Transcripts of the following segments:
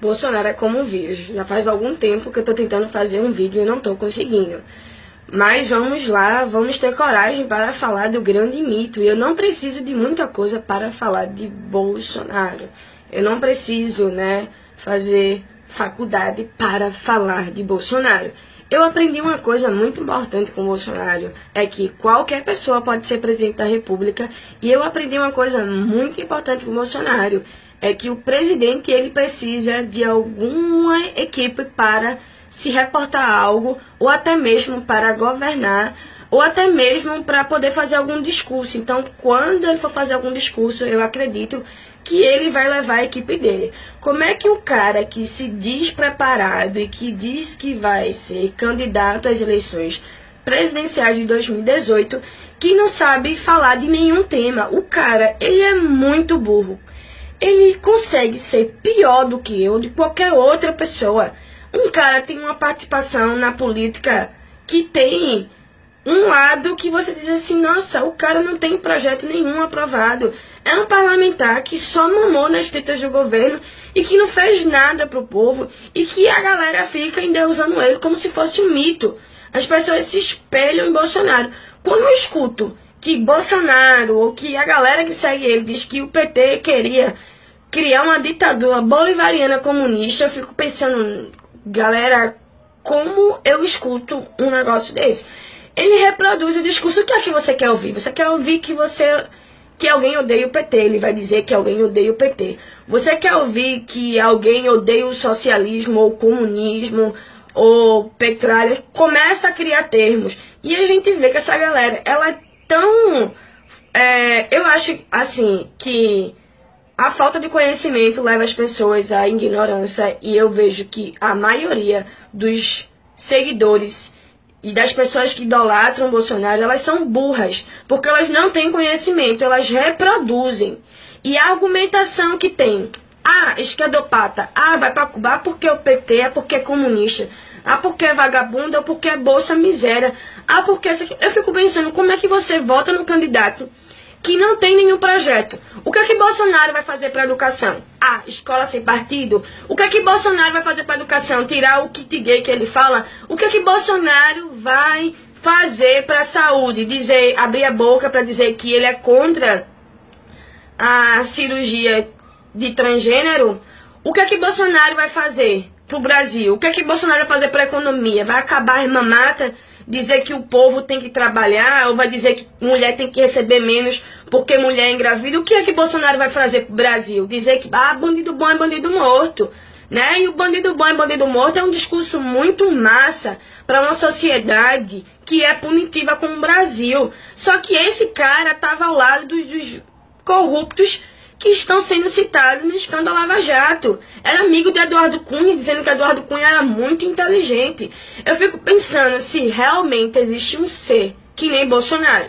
Bolsonaro é como um vírus. Já faz algum tempo que eu tô tentando fazer um vídeo e não tô conseguindo. Mas vamos lá, vamos ter coragem para falar do grande mito. E eu não preciso de muita coisa para falar de Bolsonaro. Eu não preciso, né, fazer faculdade para falar de Bolsonaro. Eu aprendi uma coisa muito importante com o Bolsonaro, é que qualquer pessoa pode ser presidente da República, e eu aprendi uma coisa muito importante com o Bolsonaro, é que o presidente ele precisa de alguma equipe para se reportar algo, ou até mesmo para governar, ou até mesmo para poder fazer algum discurso. Então, quando ele for fazer algum discurso, eu acredito que ele vai levar a equipe dele. Como é que o cara que se diz preparado e que diz que vai ser candidato às eleições presidenciais de 2018, que não sabe falar de nenhum tema? O cara, ele é muito burro. Ele consegue ser pior do que eu, de qualquer outra pessoa. Um cara tem uma participação na política que tem um lado que você diz assim, nossa, o cara não tem projeto nenhum aprovado. É um parlamentar que só mamou nas tetas do governo e que não fez nada pro povo e que a galera fica ainda usando ele como se fosse um mito. As pessoas se espelham em Bolsonaro. Quando eu escuto que Bolsonaro ou que a galera que segue ele diz que o PT queria criar uma ditadura bolivariana comunista, eu fico pensando, galera, como eu escuto um negócio desse? Ele reproduz o discurso. O que é que você quer ouvir? Você quer ouvir que alguém odeia o PT. Ele vai dizer que alguém odeia o PT. Você quer ouvir que alguém odeia o socialismo, ou o comunismo, ou petralha? Começa a criar termos. E a gente vê que essa galera, ela é tão... eu acho, assim, que a falta de conhecimento leva as pessoas à ignorância. E eu vejo que a maioria dos seguidores e das pessoas que idolatram o Bolsonaro, elas são burras, porque elas não têm conhecimento, elas reproduzem. E a argumentação que tem, esquerdopata, vai pra Cuba porque o PT, é porque é comunista, porque é vagabundo, ou porque é bolsa miséria, porque... Eu fico pensando, como é que você vota no candidato que não tem nenhum projeto? O que é que Bolsonaro vai fazer para a educação? Escola sem partido? O que é que Bolsonaro vai fazer para a educação? Tirar o kit gay que ele fala? O que é que Bolsonaro vai fazer para a saúde? Abrir a boca para dizer que ele é contra a cirurgia de transgênero? O que é que Bolsonaro vai fazer para o Brasil? O que é que Bolsonaro vai fazer para a economia? Vai acabar a mamata? Dizer que o povo tem que trabalhar, ou vai dizer que mulher tem que receber menos porque mulher é engravida? O que é que Bolsonaro vai fazer pro Brasil? Dizer que bandido bom é bandido morto, né? E o bandido bom é bandido morto é um discurso muito massa para uma sociedade que é punitiva como o Brasil. Só que esse cara estava ao lado dos corruptos que estão sendo citados no escândalo Lava Jato. Era amigo de Eduardo Cunha, dizendo que Eduardo Cunha era muito inteligente. Eu fico pensando se realmente existe um ser que nem Bolsonaro.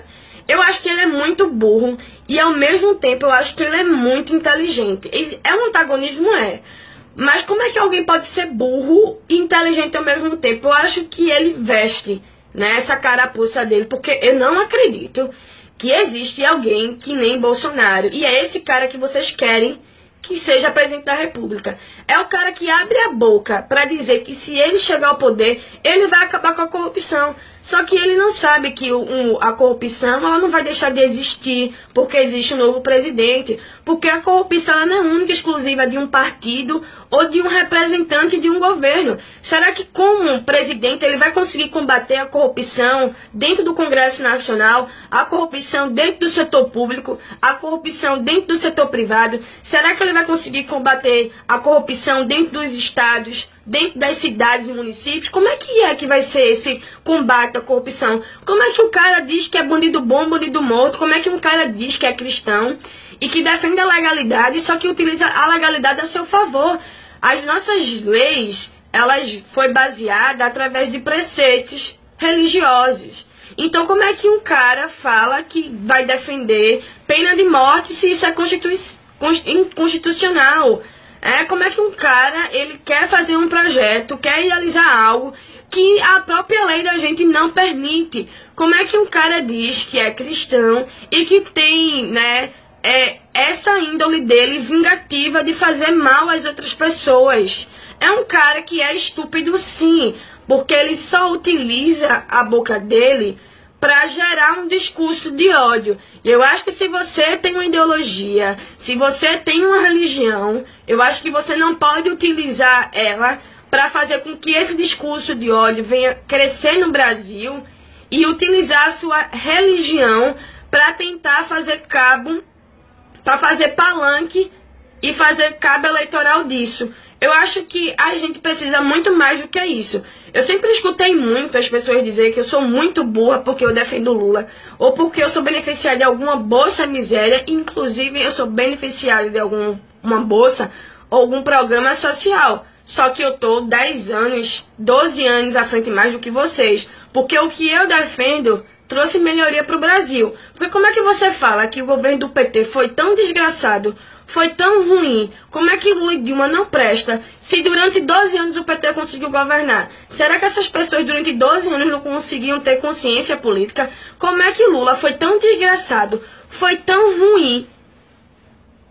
Eu acho que ele é muito burro e, ao mesmo tempo, eu acho que ele é muito inteligente. É um antagonismo, mas como é que alguém pode ser burro e inteligente ao mesmo tempo? Eu acho que ele veste, né, essa carapuça dele, porque eu não acredito que existe alguém que nem Bolsonaro. E é esse cara que vocês querem que seja presidente da República. É o cara que abre a boca para dizer que se ele chegar ao poder, ele vai acabar com a corrupção. Só que ele não sabe que a corrupção ela não vai deixar de existir porque existe um novo presidente. Porque a corrupção ela não é única e exclusiva de um partido ou de um representante de um governo. Será que como presidente ele vai conseguir combater a corrupção dentro do Congresso Nacional, a corrupção dentro do setor público, a corrupção dentro do setor privado? Será que ele vai conseguir combater a corrupção dentro dos estados, dentro das cidades e municípios? Como é que vai ser esse combate à corrupção? Como é que o cara diz que é bandido bom, bandido morto? Como é que um cara diz que é cristão e que defende a legalidade, só que utiliza a legalidade a seu favor? As nossas leis, elas foi baseada através de preceitos religiosos. Então, como é que um cara fala que vai defender pena de morte se isso é inconstitucional? Como é que um cara, ele quer fazer um projeto, quer idealizar algo que a própria lei da gente não permite? Como é que um cara diz que é cristão e que tem, né, essa índole dele vingativa de fazer mal às outras pessoas. É um cara que é estúpido sim, porque ele só utiliza a boca dele para gerar um discurso de ódio. E eu acho que se você tem uma ideologia, se você tem uma religião, eu acho que você não pode utilizar ela para fazer com que esse discurso de ódio venha crescer no Brasil e utilizar a sua religião para tentar fazer cabo, para fazer palanque e fazer cabo eleitoral disso. Eu acho que a gente precisa muito mais do que isso. Eu sempre escutei muito as pessoas dizer que eu sou muito burra porque eu defendo Lula, ou porque eu sou beneficiária de alguma bolsa miséria, inclusive eu sou beneficiária de alguma bolsa ou algum programa social. Só que eu tô 10 anos, 12 anos à frente mais do que vocês, porque o que eu defendo trouxe melhoria para o Brasil. Porque como é que você fala que o governo do PT foi tão desgraçado, foi tão ruim? Como é que Lula e Dilma não presta se durante 12 anos o PT conseguiu governar? Será que essas pessoas durante 12 anos não conseguiam ter consciência política? Como é que Lula foi tão desgraçado, foi tão ruim?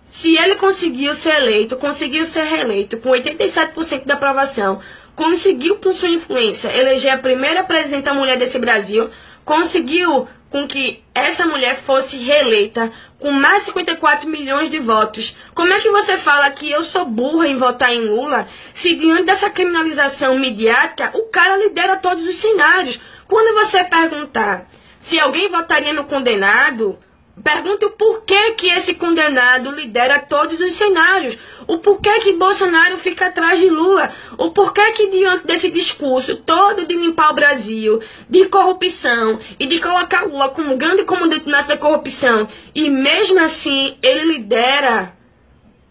Se ele conseguiu ser eleito, conseguiu ser reeleito com 87% da aprovação, conseguiu com sua influência eleger a primeira presidenta mulher desse Brasil, conseguiu com que essa mulher fosse reeleita com mais de 54 milhões de votos. Como é que você fala que eu sou burra em votar em Lula, se diante dessa criminalização midiática, o cara lidera todos os cenários? Quando você perguntar se alguém votaria no condenado, pergunte o porquê que esse condenado lidera todos os cenários. O porquê que Bolsonaro fica atrás de Lula. O porquê que diante desse discurso todo de limpar o Brasil, de corrupção e de colocar Lula como grande comandante nessa corrupção, e mesmo assim ele lidera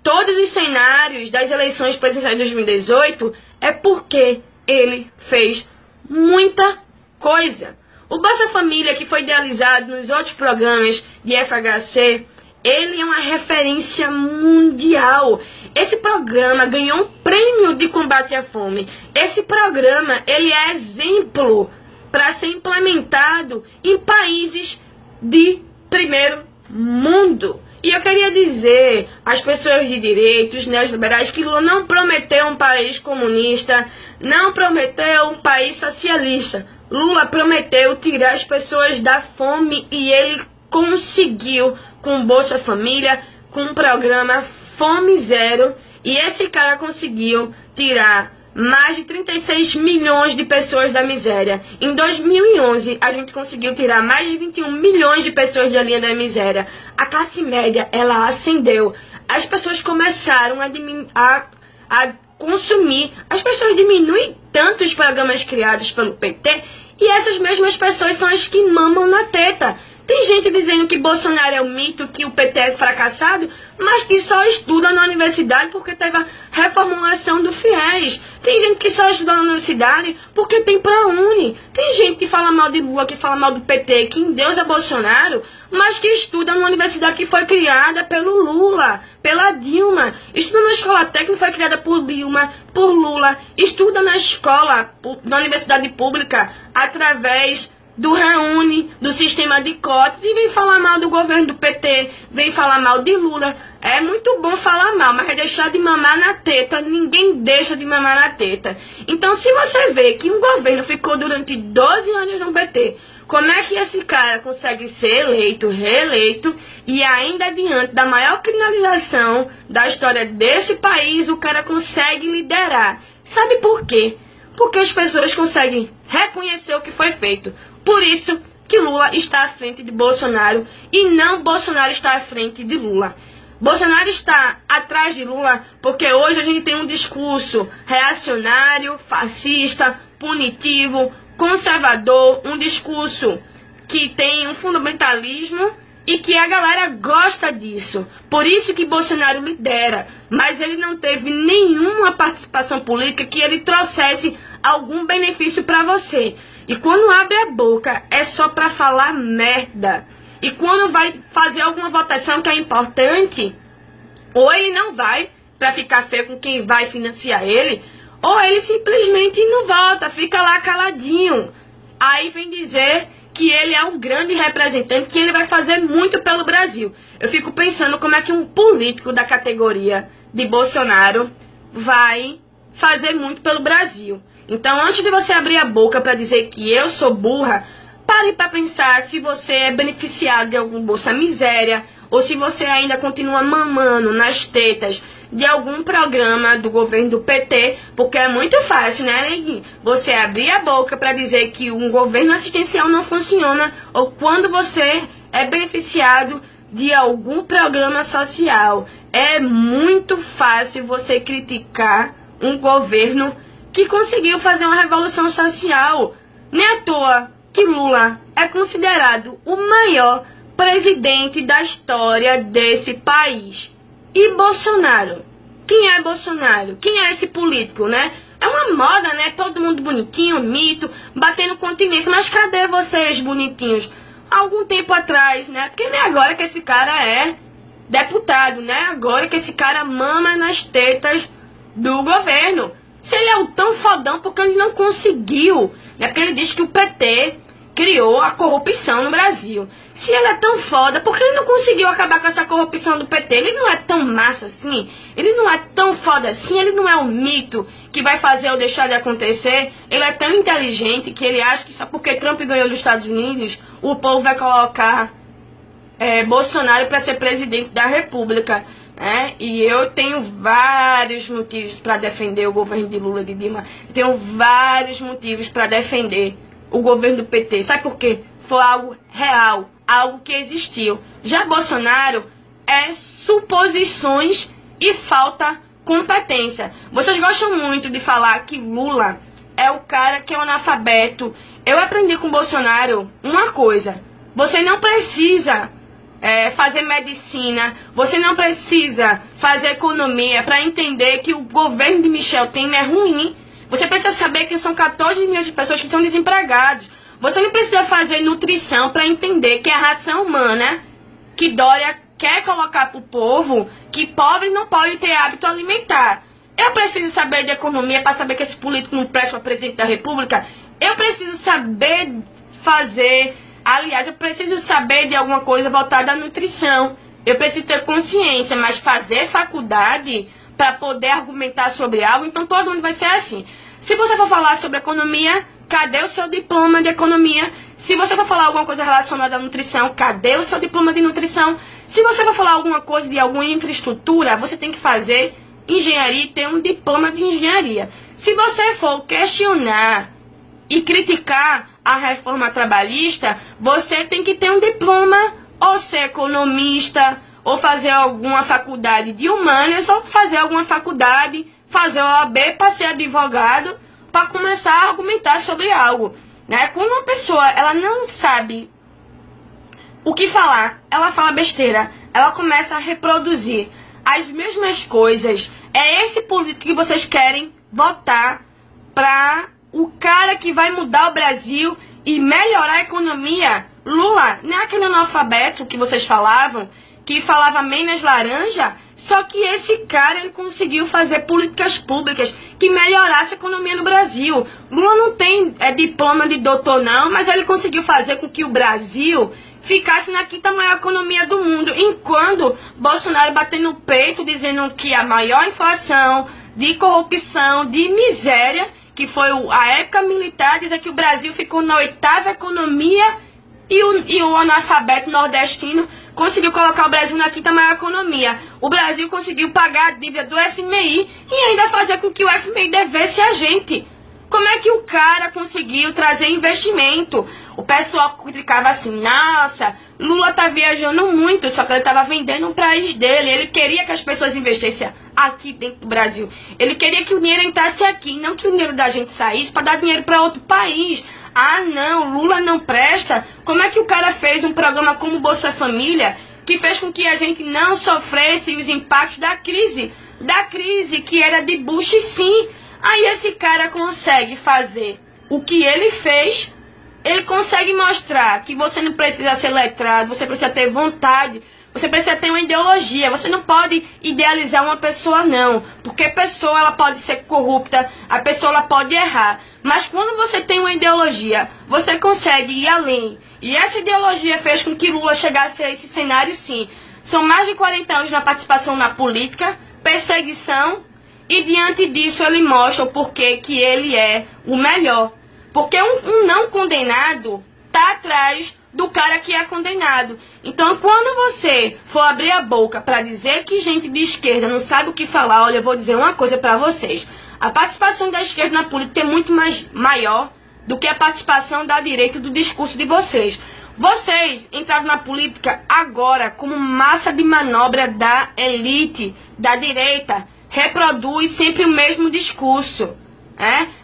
todos os cenários das eleições presidenciais de 2018, é porque ele fez muita coisa. O Bolsa Família, que foi idealizado nos outros programas de FHC, ele é uma referência mundial. Esse programa ganhou um prêmio de combate à fome. Esse programa, ele é exemplo para ser implementado em países de primeiro mundo. E eu queria dizer às pessoas de direita, os neoliberais, que Lula não prometeu um país comunista, não prometeu um país socialista. Lula prometeu tirar as pessoas da fome e ele conseguiu com Bolsa Família, com o programa Fome Zero. E esse cara conseguiu tirar mais de 36 milhões de pessoas da miséria. Em 2011, a gente conseguiu tirar mais de 21 milhões de pessoas da linha da miséria. A classe média, ela ascendeu. As pessoas começaram a consumir. As pessoas diminuem tanto os programas criados pelo PT e essas mesmas pessoas são as que mamam na teta. Tem gente dizendo que Bolsonaro é um mito, que o PT é fracassado, mas que só estuda na universidade porque teve a reformulação do FIES. Tem gente que só estuda na universidade porque tem ProUni. Tem gente que fala mal de Lula, que fala mal do PT, que endeusa Bolsonaro, mas que estuda numa universidade que foi criada pelo Lula, pela Dilma. Estuda na escola técnica que foi criada por Dilma, por Lula. Estuda na escola, na universidade pública, através do Reúne, do sistema de cotas, e vem falar mal do governo do PT, vem falar mal de Lula. É muito bom falar mal, mas é deixar de mamar na teta. Ninguém deixa de mamar na teta. Então, se você vê que um governo ficou durante 12 anos no PT, como é que esse cara consegue ser eleito, reeleito, e ainda diante da maior criminalização da história desse país, o cara consegue liderar? Sabe por quê? Porque as pessoas conseguem reconhecer o que foi feito. Por isso que Lula está à frente de Bolsonaro e não Bolsonaro está à frente de Lula. Bolsonaro está atrás de Lula porque hoje a gente tem um discurso reacionário, fascista, punitivo, conservador, um discurso que tem um fundamentalismo e que a galera gosta disso. Por isso que Bolsonaro lidera, mas ele não teve nenhuma participação política que ele trouxesse algum benefício para você. E quando abre a boca é só para falar merda. E quando vai fazer alguma votação que é importante, ou ele não vai para ficar feio com quem vai financiar ele, ou ele simplesmente não vota, fica lá caladinho. Aí vem dizer que ele é um grande representante, que ele vai fazer muito pelo Brasil. Eu fico pensando como é que um político da categoria de Bolsonaro vai fazer muito pelo Brasil. Então, antes de você abrir a boca para dizer que eu sou burra, pare para pensar se você é beneficiado de algum Bolsa Miséria ou se você ainda continua mamando nas tetas de algum programa do governo do PT, porque é muito fácil, né? Você abrir a boca para dizer que um governo assistencial não funciona ou quando você é beneficiado de algum programa social. É muito fácil você criticar um governo que conseguiu fazer uma revolução social. Nem à toa que Lula é considerado o maior presidente da história desse país. E Bolsonaro? Quem é Bolsonaro? Quem é esse político, né? É uma moda, né? Todo mundo bonitinho, mito, batendo continência. Mas cadê vocês, bonitinhos? Algum tempo atrás, né? Porque nem agora que esse cara é deputado, né? Agora que esse cara mama nas tetas do governo. Se ele é o tão fodão, porque ele não conseguiu, né? Porque ele diz que o PT criou a corrupção no Brasil. Se ele é tão foda, por que ele não conseguiu acabar com essa corrupção do PT? Ele não é tão massa assim, ele não é tão foda assim, ele não é um mito que vai fazer ou deixar de acontecer. Ele é tão inteligente que ele acha que só porque Trump ganhou nos Estados Unidos, o povo vai colocar Bolsonaro para ser presidente da República. E eu tenho vários motivos para defender o governo de Lula, de Dilma. Tenho vários motivos para defender o governo do PT. Sabe por quê? Foi algo real, algo que existiu. Já Bolsonaro é suposições e falta competência. Vocês gostam muito de falar que Lula é o cara que é um analfabeto. Eu aprendi com Bolsonaro uma coisa: você não precisa fazer medicina, você não precisa fazer economia para entender que o governo de Michel Temer é ruim. Você precisa saber que são 14 milhões de pessoas que estão desempregados. Você não precisa fazer nutrição para entender que é a ração humana que Dória quer colocar para o povo, que pobre não pode ter hábito alimentar. Eu preciso saber de economia para saber que esse político não presta para presidente da República. Eu preciso saber fazer... Aliás, eu preciso saber de alguma coisa voltada à nutrição. Eu preciso ter consciência, mas fazer faculdade para poder argumentar sobre algo, então todo mundo vai ser assim. Se você for falar sobre economia, cadê o seu diploma de economia? Se você for falar alguma coisa relacionada à nutrição, cadê o seu diploma de nutrição? Se você for falar alguma coisa de alguma infraestrutura, você tem que fazer engenharia e ter um diploma de engenharia. Se você for questionar e criticar a reforma trabalhista, você tem que ter um diploma, ou ser economista, ou fazer alguma faculdade de humanas, ou fazer alguma faculdade, fazer OAB para ser advogado, para começar a argumentar sobre algo, né? Quando uma pessoa ela não sabe o que falar, ela fala besteira, ela começa a reproduzir as mesmas coisas. É esse político que vocês querem votar para o cara que vai mudar o Brasil e melhorar a economia. Lula, não é aquele analfabeto que vocês falavam, que falava menos laranja, só que esse cara ele conseguiu fazer políticas públicas que melhorassem a economia no Brasil. Lula não tem diploma de doutor não, mas ele conseguiu fazer com que o Brasil ficasse na quinta maior economia do mundo, enquanto Bolsonaro batendo no peito dizendo que a maior inflação, de corrupção, de miséria, que foi a época militar, dizer que o Brasil ficou na 8ª economia e o analfabeto nordestino conseguiu colocar o Brasil na 5ª maior economia. O Brasil conseguiu pagar a dívida do FMI e ainda fazer com que o FMI devesse a gente. Como é que o cara conseguiu trazer investimento? O pessoal criticava assim: nossa, Lula tá viajando muito, só que ele tava vendendo um país dele. Ele queria que as pessoas investissem aqui dentro do Brasil. Ele queria que o dinheiro entrasse aqui, não que o dinheiro da gente saísse para dar dinheiro para outro país. Ah, não, Lula não presta. Como é que o cara fez um programa como Bolsa Família, que fez com que a gente não sofresse os impactos da crise que era de Bush, sim. Aí esse cara consegue fazer o que ele fez, ele consegue mostrar que você não precisa ser letrado, você precisa ter vontade, Você precisa ter uma ideologia. Você não pode idealizar uma pessoa, não. Porque a pessoa ela pode ser corrupta, a pessoa ela pode errar. Mas quando você tem uma ideologia, você consegue ir além. E essa ideologia fez com que Lula chegasse a esse cenário, sim. São mais de 40 anos na participação na política, perseguição, e diante disso ele mostra o porquê que ele é o melhor. Porque um não condenado está atrás do cara que é condenado. Então, quando você for abrir a boca para dizer que gente de esquerda não sabe o que falar, olha, eu vou dizer uma coisa para vocês. A participação da esquerda na política é muito maior do que a participação da direita do discurso de vocês. Vocês entraram na política agora como massa de manobra da elite, da direita, reproduz sempre o mesmo discurso.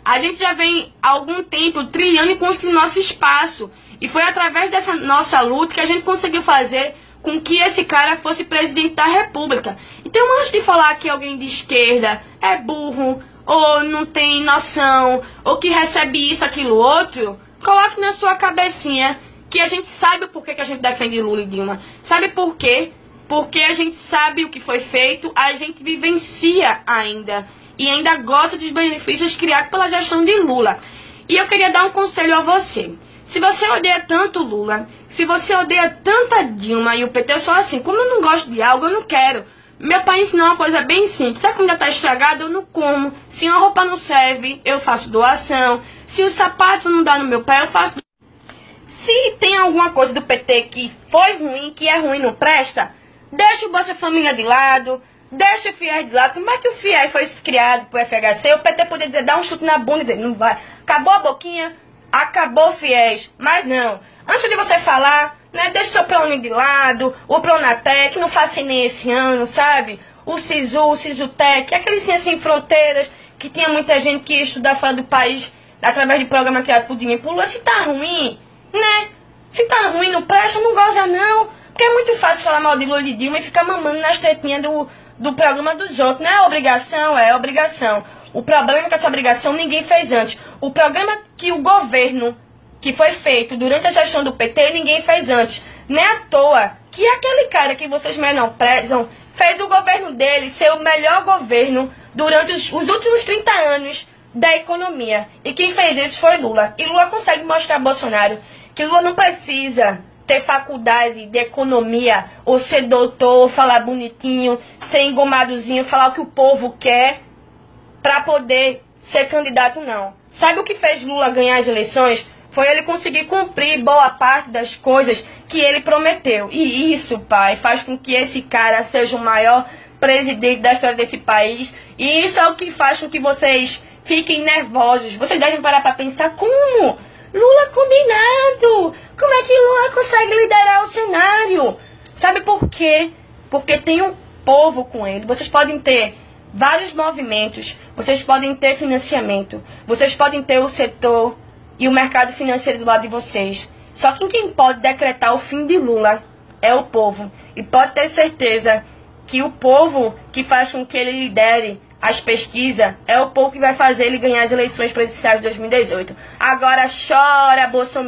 A gente já vem há algum tempo trilhando e construindo nosso espaço. E foi através dessa nossa luta que a gente conseguiu fazer com que esse cara fosse presidente da República. Então, antes de falar que alguém de esquerda é burro, ou não tem noção, ou que recebe isso, aquilo, outro, coloque na sua cabecinha que a gente sabe o porquê que a gente defende Lula e Dilma. Sabe por quê? Porque a gente sabe o que foi feito, a gente vivencia ainda. E ainda gosta dos benefícios criados pela gestão de Lula. E eu queria dar um conselho a você. Se você odeia tanto Lula, se você odeia tanta Dilma e o PT, eu sou assim, como eu não gosto de algo, eu não quero. Meu pai ensinou uma coisa bem simples. Se a comida está estragada, eu não como. Se uma roupa não serve, eu faço doação. Se o sapato não dá no meu pé, eu faço. Se tem alguma coisa do PT que foi ruim, que é ruim, não presta, deixa o Bolsa Família de lado, deixa o FIES de lado. Como é que o FIES foi criado pro FHC? O PT poderia dizer, dá um chute na bunda e dizer, não vai. Acabou a boquinha, acabou o FIES. Mas não. Antes de você falar, né, deixa o seu ProUni de lado, o Pronatec, não faça nem esse ano, sabe? O SISU, o SISUTEC, aquele Ciência Sem Fronteiras, que tinha muita gente que ia estudar fora do país através de programa criado por Dilma e por Lula. Se tá ruim, né? Se tá ruim, não presta, não goza não. Porque é muito fácil falar mal de Lula e de Dilma e ficar mamando nas tetinhas do programa dos outros. Não é obrigação, é obrigação. O problema é que essa obrigação ninguém fez antes. O programa que o governo, que foi feito durante a gestão do PT, ninguém fez antes. Não é à toa que aquele cara que vocês menosprezam fez o governo dele ser o melhor governo durante os últimos 30 anos da economia. E quem fez isso foi Lula. E Lula consegue mostrar a Bolsonaro que Lula não precisa ter faculdade de economia, ou ser doutor, ou falar bonitinho, ser engomadozinho, falar o que o povo quer para poder ser candidato, não. Sabe o que fez Lula ganhar as eleições? Foi ele conseguir cumprir boa parte das coisas que ele prometeu. E isso, pai, faz com que esse cara seja o maior presidente da história desse país. E isso é o que faz com que vocês fiquem nervosos. Vocês devem parar para pensar como Lula condenado. Como é que Lula consegue liderar o cenário? Sabe por quê? Porque tem um povo com ele. Vocês podem ter vários movimentos, vocês podem ter financiamento, vocês podem ter o setor e o mercado financeiro do lado de vocês. Só que quem pode decretar o fim de Lula é o povo. E pode ter certeza que o povo que faz com que ele lidere as pesquisas é o povo que vai fazer ele ganhar as eleições presidenciais de 2018. Agora chora, Bolsonaro!